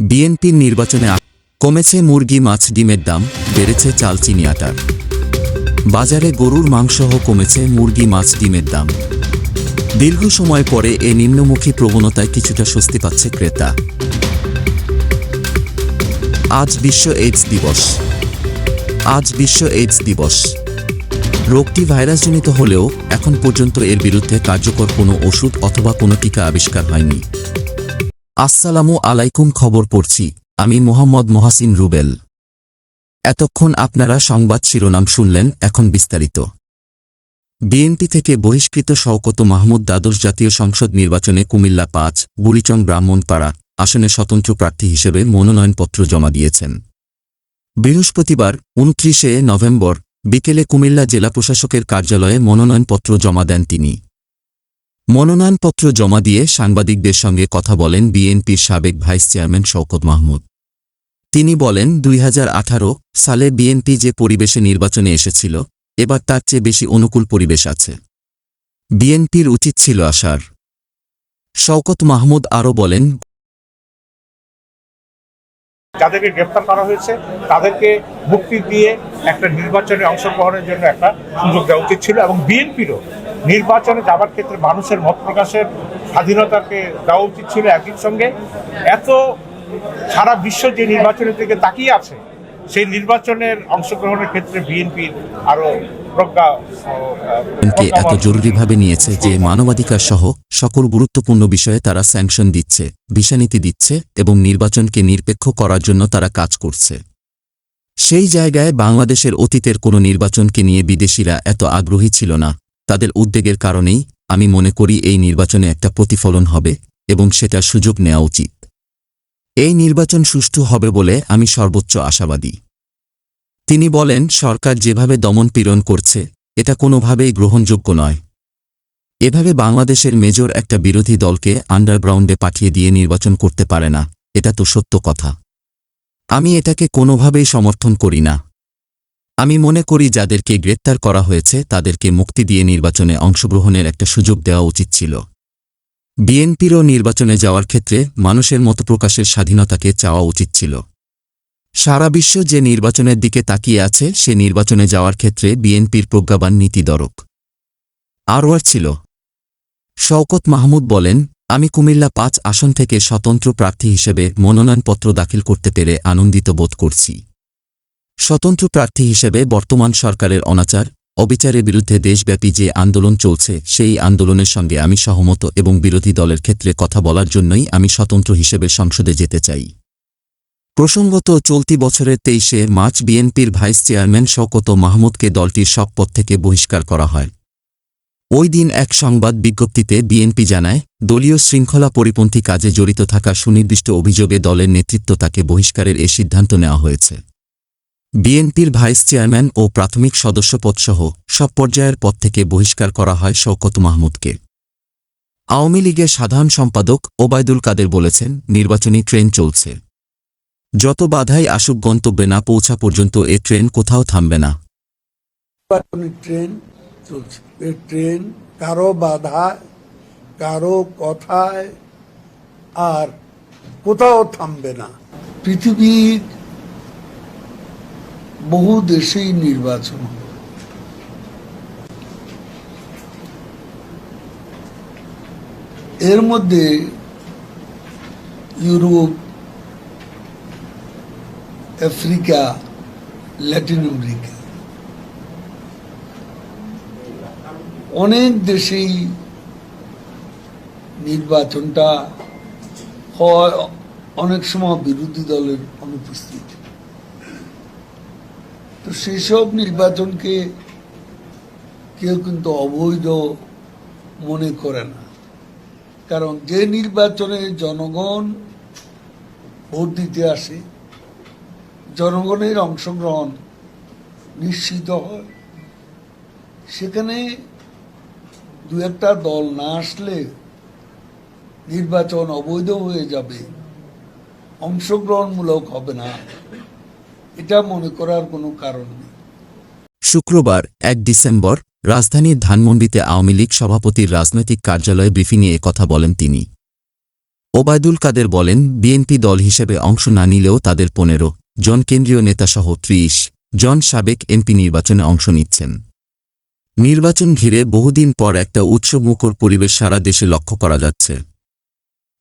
বিএনপির নির্বাচনে কমেছে মুরগি মাছ ডিমের দাম, বেড়েছে চাল চিনি আটার। বাজারে গরুর মাংসসহ কমেছে মুরগি মাছ ডিমের দাম। দীর্ঘ সময় পরে এ নিম্নমুখী প্রবণতায় কিছুটা স্বস্তি পাচ্ছে ক্রেতা। আজ বিশ্ব এইডস দিবস। আজ বিশ্ব এইডস দিবস। রোগটি ভাইরাসজনিত হলেও এখন পর্যন্ত এর বিরুদ্ধে কার্যকর কোনো ওষুধ অথবা কোনো টিকা আবিষ্কার হয়নি। আসসালামু আলাইকুম। খবর পড়ছি আমি মোহাম্মদ মহাসিন রুবেল। এতক্ষণ আপনারা সংবাদ শিরোনাম শুনলেন, এখন বিস্তারিত। বিএনপি থেকে বহিষ্কৃত শওকত মাহমুদ দ্বাদশ জাতীয় সংসদ নির্বাচনে কুমিল্লা ৫, বুড়িচং ব্রাহ্মণপাড়া আসনে স্বতন্ত্র প্রার্থী হিসেবে মনোনয়নপত্র জমা দিয়েছেন। বৃহস্পতিবার ২৯শে নভেম্বর বিকেলে কুমিল্লা জেলা প্রশাসকের কার্যালয়ে মনোনয়নপত্র জমা দেন তিনি। মনোনয়নপত্র জমা দিয়ে সাংবাদিকদের সঙ্গে কথা বলেন বিএনপির সাবেক ভাইস চেয়ারম্যান শওকত মাহমুদ। তিনি বলেন, ২০১৮ সালে বিএনপি যে পরিবেশে নির্বাচনে এসেছিল, এবার তার চেয়ে বেশি অনুকূল পরিবেশ আছে। বিএনপির উচিত ছিল আসার। শওকত মাহমুদ আরও বলেন, যাদেরকে গ্রেফতার করা হয়েছে তাদেরকে মুক্তি দিয়ে একটা নির্বাচনে অংশগ্রহণের জন্য একটা সুযোগ দেওয়া উচিত ছিল, এবং বিএনপিরও নির্বাচনে যাবার ক্ষেত্রে মানুষের মত প্রকাশের স্বাধীনতাকে দেওয়া উচিত ছিল। একই সঙ্গে এত সারা বিশ্ব যে নির্বাচনের দিকে তাকিয়ে আছে, সেই নির্বাচনের অংশগ্রহণের ক্ষেত্রে বিএনপির আরও এত জরুরিভাবে নিয়েছে যে মানবাধিকার সহ সকল গুরুত্বপূর্ণ বিষয়ে তারা স্যাংশন দিচ্ছে, দিশানীতি দিচ্ছে এবং নির্বাচনকে নিরপেক্ষ করার জন্য তারা কাজ করছে। সেই জায়গায় বাংলাদেশের অতীতের কোনো নির্বাচনকে নিয়ে বিদেশিরা এত আগ্রহী ছিল না। তাদের উদ্বেগের কারণেই আমি মনে করি এই নির্বাচনে একটা প্রতিফলন হবে এবং সেটার সুযোগ নেওয়া উচিত। এই নির্বাচন সুষ্ঠু হবে বলে আমি সর্বোচ্চ আশাবাদী। তিনি বলেন, সরকার যেভাবে দমনপীড়ন করছে এটা কোনোভাবেই গ্রহণযোগ্য নয়। এভাবে বাংলাদেশের মেজর একটা বিরোধী দলকে আন্ডারগ্রাউন্ডে পাঠিয়ে দিয়ে নির্বাচন করতে পারে না, এটা তো সত্য কথা। আমি এটাকে কোনোভাবেই সমর্থন করি না। আমি মনে করি যাদেরকে গ্রেপ্তার করা হয়েছে তাদেরকে মুক্তি দিয়ে নির্বাচনে অংশগ্রহণের একটা সুযোগ দেওয়া উচিত ছিল। বিএনপিরও নির্বাচনে যাওয়ার ক্ষেত্রে মানুষের মত প্রকাশের স্বাধীনতাকে চাওয়া উচিত ছিল। সারা বিশ্ব যে নির্বাচনের দিকে তাকিয়ে আছে, সে নির্বাচনে যাওয়ার ক্ষেত্রে বিএনপির প্রজ্ঞাবান নীতি দরক আরও ছিল। শওকত মাহমুদ বলেন, আমি কুমিল্লা ৫ আসন থেকে স্বতন্ত্র প্রার্থী হিসেবে মনোনয়নপত্র দাখিল করতে পেরে আনন্দিত বোধ করছি। স্বতন্ত্র প্রার্থী হিসেবে বর্তমান সরকারের অনাচার, অবিচারের বিরুদ্ধে দেশব্যাপী যে আন্দোলন চলছে, সেই আন্দোলনের সঙ্গে আমি সহমত এবং বিরোধী দলের ক্ষেত্রে কথা বলার জন্যই আমি স্বতন্ত্র হিসেবে সংসদে যেতে চাই। প্রসঙ্গত, চলতি বছরের ২৩শে মার্চ বিএনপির ভাইস চেয়ারম্যান শওকত মাহমুদকে দলটির সব পদ থেকে বহিষ্কার করা হয়। ওই দিন এক সংবাদ বিজ্ঞপ্তিতে বিএনপি জানায়, দলীয় শৃঙ্খলা পরিপন্থী কাজে জড়িত থাকা সুনির্দিষ্ট অভিযোগে দলের নেতৃত্ব তাকে বহিষ্কারের এ সিদ্ধান্ত নেওয়া হয়েছে। বিএনপির ভাইস চেয়ারম্যান ও প্রাথমিক সদস্যপদসহ সব পর্যায়ের পদ থেকে বহিষ্কার করা হয় শওকত মাহমুদকে। আওয়ামী লীগের সাধারণ সম্পাদক ওবায়দুল কাদের বলেছেন, নির্বাচনী ট্রেন চলছে। যত বাধাই আসুক, গন্তব্যে না পৌঁছা পর্যন্ত এ ট্রেন কোথাও থামবে না। ট্রেন চলছে, এই ট্রেন কারো বাধা, কারো কথায় আর কোথাও থামবে না। পৃথিবীর বহু দেশেই নির্বাচন, এর মধ্যে ইউরোপ, আফ্রিকা, ল্যাটিন আমেরিকা অনেক দেশেই নির্বাচনটা হয় অনেক সময় বিরোধী দলের অনুপস্থিতি। তো সেসব নির্বাচনকে কেউ কিন্তু অবৈধ মনে করে না, কারণ যে নির্বাচনে জনগণ ভোট দিতে আসে, জনগণের অংশগ্রহণ নিশ্চিত হয়, সেখানে দু একটা দল না আসলে নির্বাচন অবৈধ হয়ে যাবে, অংশগ্রহণমূলক হবে না, এটা মনে করার কোনো কারণ নেই। শুক্রবার ১ ডিসেম্বর রাজধানীর ধানমন্ডিতে আওয়ামী লীগ সভাপতির রাজনৈতিক কার্যালয়ে ব্রিফিংয়ে কথা বলেন তিনি। ওবায়দুল কাদের বলেন, বিএনপি দল হিসেবে অংশ না নিলেও তাদের ১৫ জন কেন্দ্রীয় নেতাসহ ৩০ জন সাবেক এমপি নির্বাচনে অংশ নিচ্ছেন। নির্বাচন ঘিরে বহুদিন পর একটা উৎসবমুখর পরিবেশ সারা দেশে লক্ষ্য করা যাচ্ছে।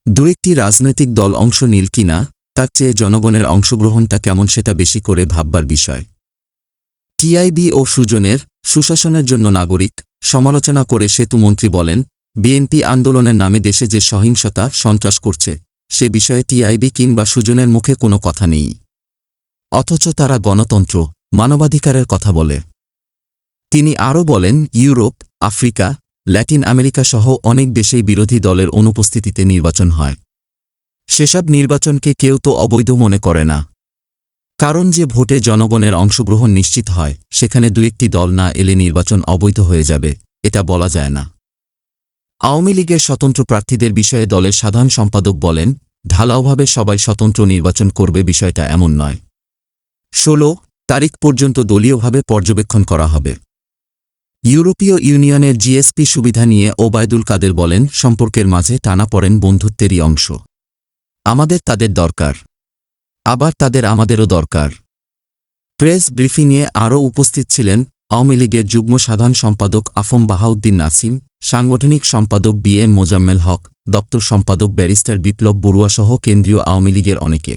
দু একটি রাজনৈতিক দল অংশ নিল কিনা তার চেয়ে জনগণের অংশগ্রহণটা কেমন সেটা বেশি করে ভাববার বিষয়। টিআইবি ও সুজনের সুশাসনের জন্য নাগরিক সমালোচনা করে সেতুমন্ত্রী বলেন, বিএনপি আন্দোলনের নামে দেশে যে সহিংসতা সন্ত্রাস করছে সে বিষয়ে টিআইবি কিংবা সুজনের মুখে কোনো কথা নেই, অথচ তারা গণতন্ত্র মানবাধিকারের কথা বলে। তিনি আরও বলেন, ইউরোপ, আফ্রিকা, ল্যাটিন আমেরিকা সহ অনেক দেশেই বিরোধী দলের অনুপস্থিতিতে নির্বাচন হয়। সেসব নির্বাচনকে কেউ তো অবৈধ মনে করে না, কারণ যে ভোটে জনগণের অংশগ্রহণ নিশ্চিত হয় সেখানে দু একটি দল না এলে নির্বাচন অবৈধ হয়ে যাবে এটা বলা যায় না। আওয়ামী লীগের স্বতন্ত্র প্রার্থীদের বিষয়ে দলের সাধারণ সম্পাদক বলেন, ঢালাওভাবে সবাই স্বতন্ত্র নির্বাচন করবে বিষয়টা এমন নয়। ১৬ তারিখ পর্যন্ত দলীয়ভাবে পর্যবেক্ষণ করা হবে। ইউরোপীয় ইউনিয়নের জিএসপি সুবিধা নিয়ে ওবায়দুল কাদের বলেন, সম্পর্কের মাঝে টানাপড়েন বন্ধুত্বেরই অংশ। আমাদের তাদের দরকার, আবার তাদের আমাদেরও দরকার। প্রেস ব্রিফিংয়ে আরও উপস্থিত ছিলেন আওয়ামী লীগের যুগ্ম সাধারণ সম্পাদক আফম বাহাউদ্দিন নাসিম, সাংগঠনিক সম্পাদক বিএম মোজাম্মেল হক, দপ্তর সম্পাদক ব্যারিস্টার বিপ্লব বড়ুয়াসহ কেন্দ্রীয় আওয়ামী লীগের অনেকে।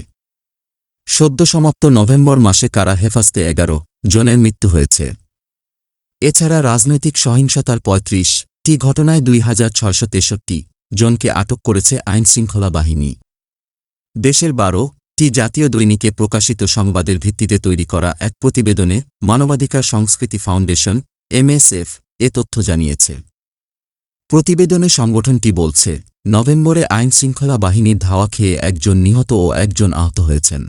সদ্য সমাপ্ত নভেম্বর মাসে কারা হেফাজতে ১১ জনের মৃত্যু হয়েছে। এছাড়া রাজনৈতিক সহিংসতার ৩৫টি ঘটনায় ২,৬৬৩ জনকে আটক করেছে আইনশৃঙ্খলা বাহিনী। দেশের ১২টি জাতীয় দৈনিকে প্রকাশিত সংবাদের ভিত্তিতে তৈরি করা এক প্রতিবেদনে মানবাধিকার সংস্কৃতি ফাউন্ডেশন এমএসএফ এ তথ্য জানিয়েছে। প্রতিবেদনে সংগঠনটি বলছে, নভেম্বরে আইনশৃঙ্খলা বাহিনীর ধাওয়া খেয়ে একজন নিহত ও একজন আহত হয়েছেন।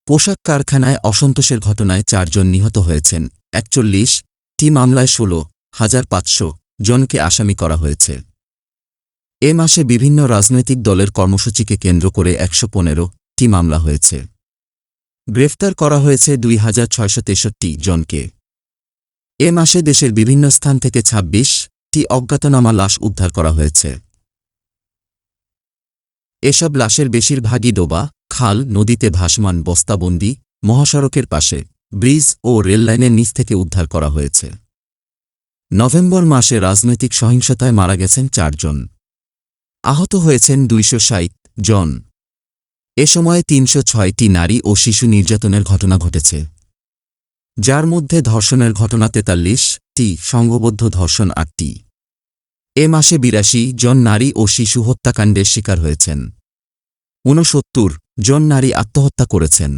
পোশাক কারখানায় অসন্তোষের ঘটনায় ৪ জন নিহত হয়েছেন। ৪১টি মামলায় ১৬,৫০০ জনকে আসামি করা হয়েছে। এ মাসে বিভিন্ন রাজনৈতিক দলের কর্মসূচিকে কেন্দ্র করে ১১৫টি মামলা হয়েছে। গ্রেফতার করা হয়েছে ২,৬৬৩ জনকে। এ মাসে দেশের বিভিন্ন স্থান থেকে ২৬টি অজ্ঞাতনামা লাশ উদ্ধার করা হয়েছে। এসব লাশের বেশিরভাগই ডোবা, খাল, নদীতে ভাসমান বস্তাবন্দি, মহাসড়কের পাশে, ব্রিজ ও রেললাইনের নিচ থেকে উদ্ধার করা হয়েছে। নভেম্বর মাসে রাজনৈতিক সহিংসতায় মারা গেছেন ৪ জন, আহত হয়েছেন ২৬০ জন। এ সময়ে ৩০৬টি নারী ও শিশু নির্যাতনের ঘটনা ঘটেছে, যার মধ্যে ধর্ষণের ঘটনা ৪৩টি, সংঘবদ্ধ ধর্ষণ ৮টি। এ মাসে ৮২ জন নারী ও শিশু হত্যাকাণ্ডের শিকার হয়েছেন। ৬৯ জন নারী আত্মহত্যা করেছেন।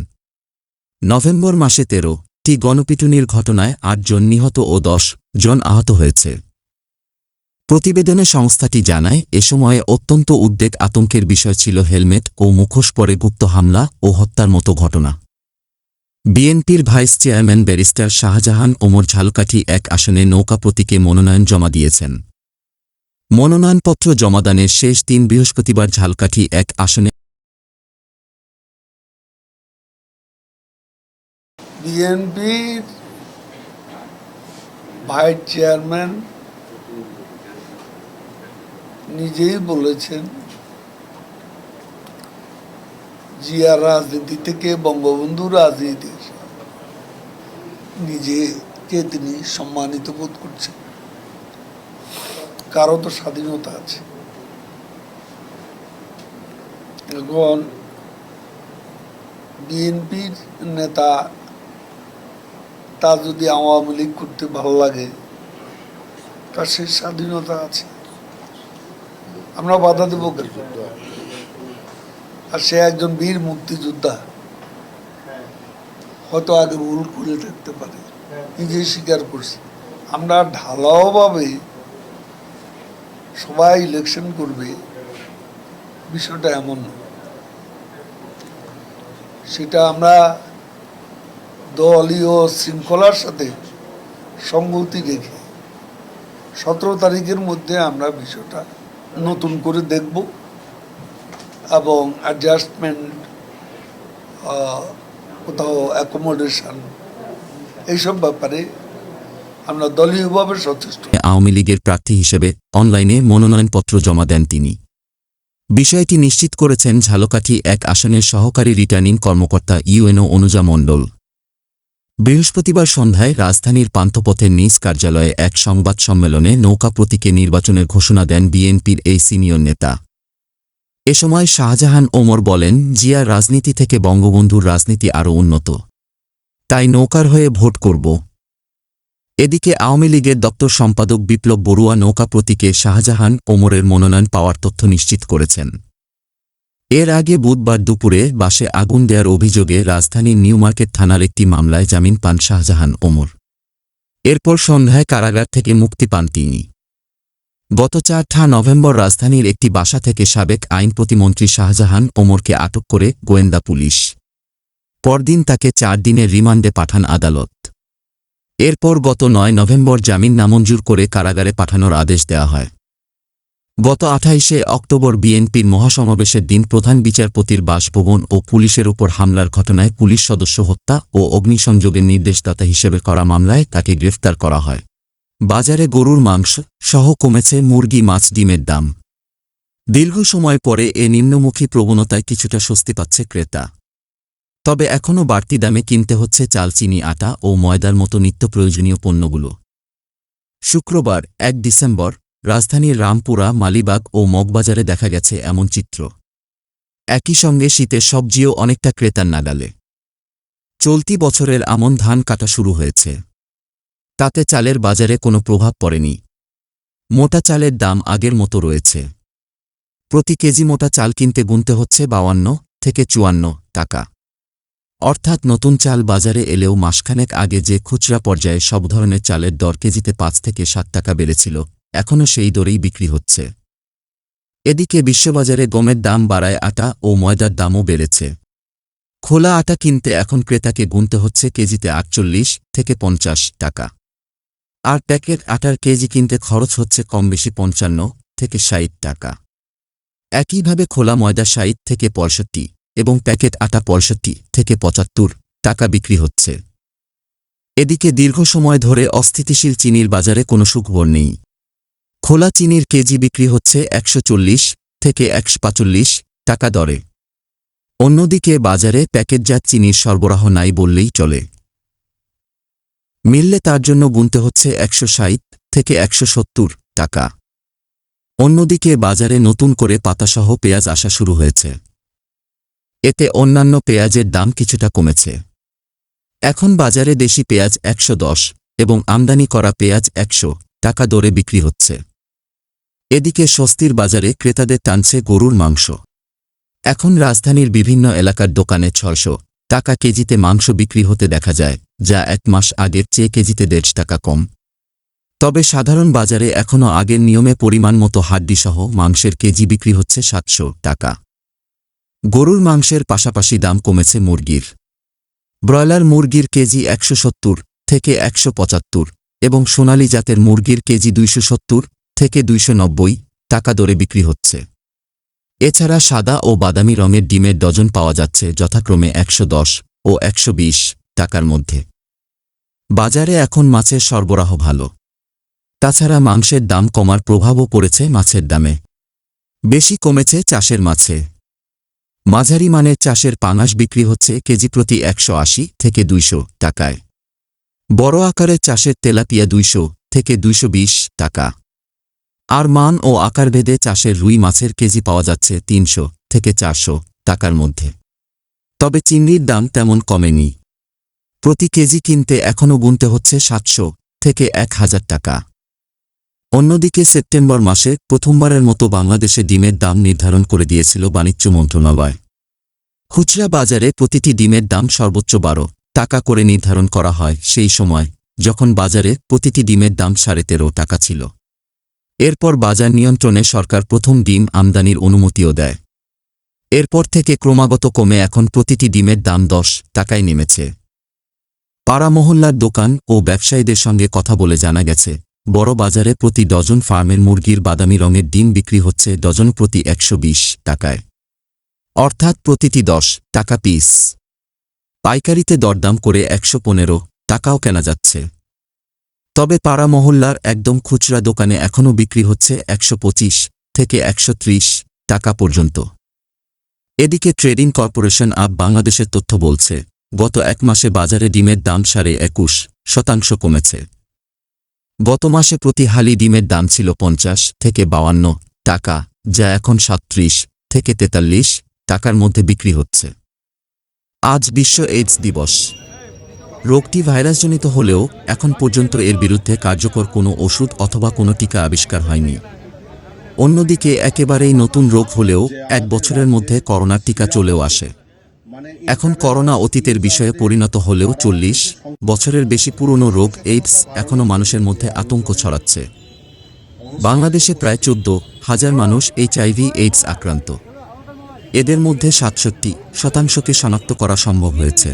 নভেম্বর মাসে ১৩টি গণপিটুনির ঘটনায় ৮ জন নিহত ও ১০ জন আহত হয়েছে। প্রতিবেদনে সংস্থাটি জানায়, এ সময়ে অত্যন্ত উদ্বেগ আতঙ্কের বিষয় ছিল হেলমেট ও মুখোশ পরে গুপ্ত হামলা ও হত্যার মতো ঘটনা। বিএনপির vice chairman barrister Shahjahan Omar Jhalakathi ১ আসনে নৌকা প্রতীকে মনোনয়ন জমা দিয়েছেন। মনোনয়নপত্র জমাদানের শেষ দিন বৃহস্পতিবার ঝালকাঠি ১ আসনে বিএনপির ভাইস চেয়ারম্যান নিজেই বলেছেন, জিয়ার রাজনীতি থেকে বঙ্গবন্ধু রাজনীতি নিজেকে তিনি সম্মানিত বোধ করছেন। কারো তো স্বাধীনতা আছে। এখন বিএনপির নেতা, তা যদি আওয়ামী লীগ করতে ভালো লাগে তার সেই স্বাধীনতা আছে, আমরা বাধা দেব কেন? আর সে একজন বীর মুক্তিযোদ্ধা, হয়তো আগে ভুল করে থাকতে পারে, নিজেই স্বীকার করছে। আমরা ঢালাওভাবে সবাই ইলেকশন করবে বিষয়টা এমন না। সেটা আমরা দলীয় শৃঙ্খলার সাথে সঙ্গতি রেখে ১৭ তারিখের মধ্যে আমরা বিষয়টা নতুন করে দেখব এবং অ্যাডজাস্টমেন্ট, কোথাও অ্যাকোমোডেশন, এইসব ব্যাপারে আমরা দলীয়ভাবে সচেষ্ট। আওয়ামী লীগের প্রার্থী হিসেবে অনলাইনে মনোনয়নপত্র জমা দেন তিনি। বিষয়টি নিশ্চিত করেছেন ঝালকাঠি ১ আসনের সহকারী রিটার্নিং কর্মকর্তা ইউএনও অনুজা মণ্ডল। বৃহস্পতিবার সন্ধ্যায় রাজধানীর পান্থপথের নিজ কার্যালয়ে এক সংবাদ সম্মেলনে নৌকা প্রতীকে নির্বাচনের ঘোষণা দেন বিএনপির এই সিনিয়র নেতা। এ সময় শাহজাহান ওমর বলেন, জিয়ার রাজনীতি থেকে বঙ্গবন্ধুর রাজনীতি আরও উন্নত, তাই নৌকার হয়ে ভোট করব। এদিকে আওয়ামী লীগের দপ্তর সম্পাদক বিপ্লব বড়ুয়া নৌকা প্রতীকে শাহজাহান ওমরের মনোনয়ন পাওয়ার তথ্য নিশ্চিত করেছেন। এর আগে বুধবার দুপুরে বাসে আগুন দেওয়ার অভিযোগে রাজধানীর নিউ মার্কেট থানার একটি মামলায় জামিন পান শাহজাহান ওমর। এরপর সন্ধ্যায় কারাগার থেকে মুক্তি পান তিনি। গত ৪ নভেম্বর রাজধানীর একটি বাসা থেকে সাবেক আইন প্রতিমন্ত্রী শাহজাহান ওমরকে আটক করে গোয়েন্দা পুলিশ। পরদিন তাকে ৪ দিনের রিমান্ডে পাঠান আদালত। এরপর গত ৯ নভেম্বর জামিন নামঞ্জুর করে কারাগারে পাঠানোর আদেশ দেওয়া হয়। গত ২৮ অক্টোবর বিএনপির মহাসমাবেশের দিন প্রধান বিচারপতির বাসভবন ও পুলিশের উপর হামলার ঘটনায় পুলিশ সদস্য হত্যা ও অগ্নিসংযোগের নির্দেশদাতা হিসেবে করা মামলায় তাকে গ্রেফতার করা হয়। বাজারে গরুর মাংস সহ কমেছে মুরগি, মাছ, ডিমের দাম। দীর্ঘ সময় পরে এ নিম্নমুখী প্রবণতায় কিছুটা স্বস্তি পাচ্ছে ক্রেতা। তবে এখনও বাড়তি দামে কিনতে হচ্ছে চাল, চিনি, আটা ও ময়দার মতো নিত্য প্রয়োজনীয় পণ্যগুলো। শুক্রবার ১ ডিসেম্বর রাজধানীর রামপুরা, মালিবাগ ও মগবাজারে দেখা গেছে এমন চিত্র। একই সঙ্গে শীতের সবজিও অনেকটা ক্রেতার নাগালে। চলতি বছরের আমন ধান কাটা শুরু হয়েছে, তাতে চালের বাজারে কোনো প্রভাব পড়েনি। মোটা চালের দাম আগের মতো রয়েছে। প্রতি কেজি মোটা চাল কিনতে গুনতে হচ্ছে ৫২ থেকে ৫৪ টাকা। অর্থাৎ নতুন চাল বাজারে এলেও মাসখানেক আগে যে খুচরা পর্যায়ে সব ধরনের চালের দর কেজিতে ৫ থেকে ৭ টাকা বেড়েছিল, এখনও সেই দরেই বিক্রি হচ্ছে। এদিকে বিশ্ববাজারে গমের দাম বাড়ায় আটা ও ময়দার দামও বেড়েছে। খোলা আটা কিনতে এখন ক্রেতাকে গুনতে হচ্ছে কেজিতে ৪৮ থেকে ৫০ টাকা। আর প্যাকেট আটার কেজি কিনতে খরচ হচ্ছে কম বেশি ৫৫ থেকে ৬০ টাকা। একইভাবে খোলা ময়দা ৬০ থেকে ৬৫ এবং প্যাকেট আটা ৬৫ থেকে ৭৫ টাকা বিক্রি হচ্ছে। এদিকে দীর্ঘ সময় ধরে অস্থিতিশীল চিনির বাজারে কোনো সুখবর নেই। খোলা চিনির কেজি বিক্রি হচ্ছে ১৪০ থেকে ১৪৫ টাকা দরে। অন্যদিকে বাজারে প্যাকেটজাত চিনির সরবরাহ নাই বললেই চলে। মিললে তার জন্য গুনতে হচ্ছে ১৬০ থেকে ১৭০ টাকা। অন্যদিকে বাজারে নতুন করে পাতাসহ পেঁয়াজ আসা শুরু হয়েছে। এতে অন্যান্য পেঁয়াজের দাম কিছুটা কমেছে। এখন বাজারে দেশি পেঁয়াজ ১১০ এবং আমদানি করা পেঁয়াজ ১০০ টাকা দরে বিক্রি হচ্ছে। এদিকে স্বস্তির বাজারে ক্রেতাদের টানছে গরুর মাংস। এখন রাজধানীর বিভিন্ন এলাকার দোকানে ৬০০ টাকা কেজিতে মাংস বিক্রি হতে দেখা যায়, যা ১ মাস আগের চেয়ে কেজিতে ১৫০ টাকা কম। তবে সাধারণ বাজারে এখনও আগের নিয়মে পরিমাণ মতো হাড্ডিসহ মাংসের কেজি বিক্রি হচ্ছে ৭০০ টাকা। গরুর মাংসের পাশাপাশি দাম কমেছে মুরগির। ব্রয়লার মুরগির কেজি ১৭০ থেকে ১৭৫ এবং সোনালী জাতের মুরগির কেজি ২৭০ থেকে ২৯০ টাকা দরে বিক্রি হচ্ছে। এছাড়া সাদা ও বাদামি রঙের ডিমের ডজন পাওয়া যাচ্ছে যথাক্রমে ১১০ ও ১২০ টাকার মধ্যে। বাজারে এখন মাছের সরবরাহ ভালো। তাছাড়া মাংসের দাম কমার প্রভাবও পড়েছে মাছের দামে। বেশি কমেছে চাষের মাছে। মাঝারি মানের চাষের পাঙাশ বিক্রি হচ্ছে কেজি প্রতি ১৮০ থেকে ২০০ টাকায়। বড় আকারের চাষের তেলাপিয়া ২০০ থেকে ২২০ টাকা। আর মান ও আকারভেদে চাষের রুই মাছের কেজি পাওয়া যাচ্ছে ৩০০ থেকে ৪০০ টাকার মধ্যে। তবে চিংড়ির দাম তেমন কমেনি। প্রতি কেজি কিনতে এখনও গুনতে হচ্ছে ৭০০ থেকে ১০০০ টাকা। অন্যদিকে সেপ্টেম্বর মাসে প্রথমবারের মতো বাংলাদেশে ডিমের দাম নির্ধারণ করে দিয়েছিল বাণিজ্য মন্ত্রণালয়। খুচরা বাজারে প্রতিটি ডিমের দাম সর্বোচ্চ ১২ টাকা করে নির্ধারণ করা হয় সেই সময়, যখন বাজারে প্রতিটি ডিমের দাম ১৩.৫ টাকা ছিল। এরপর বাজার নিয়ন্ত্রণে সরকার প্রথম ডিম আমদানির অনুমতিও দেয়। এরপর থেকে ক্রমাগত কমে এখন প্রতিটি ডিমের দাম ১০ টাকায় নেমেছে। পাড়া মহল্লার দোকান ও ব্যবসায়ীদের সঙ্গে কথা বলে জানা গেছে, বড় বাজারে প্রতি ডজন ফার্মের মুরগির বাদামি রঙের ডিম বিক্রি হচ্ছে ডজন প্রতি ১২০ টাকায়, অর্থাৎ প্রতিটি ১০ টাকা পিস। পাইকারিতে দরদাম করে ১১৫ টাকাও কেনা যাচ্ছে। তবে পাড়া মহল্লার একদম খুচরা দোকানে এখনও বিক্রি হচ্ছে ১২৫ থেকে ১৩০ টাকা পর্যন্ত। এদিকে ট্রেডিং কর্পোরেশন অব বাংলাদেশের তথ্য বলছে, গত এক মাসে বাজারে ডিমের দাম 21% কমেছে। গত মাসে প্রতি হালি ডিমের দাম ছিল 50 থেকে 52 টাকা, যা এখন 37 থেকে 43 টাকার মধ্যে বিক্রি হচ্ছে। আজ বিশ্ব এইডস দিবস। রোগটি ভাইরাসজনিত হলেও এখন পর্যন্ত এর বিরুদ্ধে কার্যকর কোনো ওষুধ অথবা কোনো টিকা আবিষ্কার হয়নি। অন্যদিকে একেবারেই নতুন রোগ হলেও 1 বছরের মধ্যে করোনার টিকা চলেও আসে। এখন করোনা অতীতের বিষয়ে পরিণত হলেও 40 বছরের বেশি পুরনো রোগ এইডস এখনও মানুষের মধ্যে আতঙ্ক ছড়াচ্ছে। বাংলাদেশে প্রায় 14,000 মানুষ HIV এইডস আক্রান্ত। এদের মধ্যে 67% শনাক্ত করা সম্ভব হয়েছে।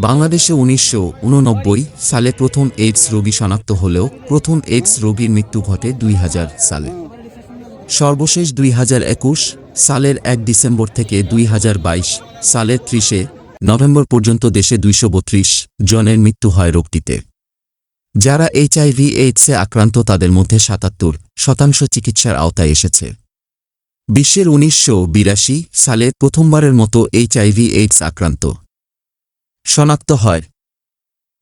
বাংলাদেশে 1989 সালে প্রথম এইডস রোগী শনাক্ত হলেও প্রথম এইডস রোগীর মৃত্যু ঘটে 2000 সালে। সর্বশেষ 2021 সালের 1 ডিসেম্বর থেকে 2022 সালের 30 নভেম্বর পর্যন্ত দেশে 232 জনের মৃত্যু হয় রোগটিতে। যারা HIV এইডসে আক্রান্ত তাদের মধ্যে 77% চিকিৎসার আওতায় এসেছে। বিশ্বের 1982 সালে প্রথমবারের মতো HIV এইডস আক্রান্ত শনাক্ত হয়।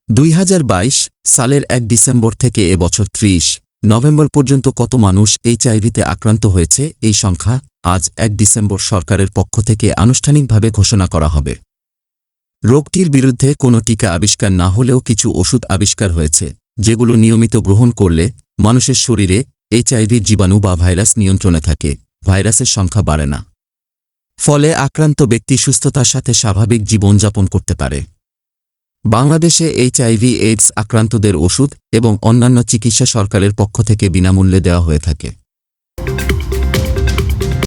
2022 সালের 1 ডিসেম্বর থেকে এবছর 30 নভেম্বর পর্যন্ত কত মানুষ HIVতে আক্রান্ত হয়েছে এই সংখ্যা আজ 1 ডিসেম্বর সরকারের পক্ষ থেকে আনুষ্ঠানিকভাবে ঘোষণা করা হবে। রোগটির বিরুদ্ধে কোনো টিকা আবিষ্কার না হলেও কিছু ওষুধ আবিষ্কার হয়েছে, যেগুলো নিয়মিত গ্রহণ করলে মানুষের শরীরে HIVর জীবাণু বা ভাইরাস নিয়ন্ত্রণে থাকে, ভাইরাসের সংখ্যা বাড়ে না। ফলে আক্রান্ত ব্যক্তি সুস্থতার সাথে স্বাভাবিক জীবনযাপন করতে পারে। বাংলাদেশে HIV এইডস আক্রান্তদের ওষুধ এবং অন্যান্য চিকিৎসা সরকারের পক্ষ থেকে বিনামূল্যে দেওয়া হয়ে থাকে।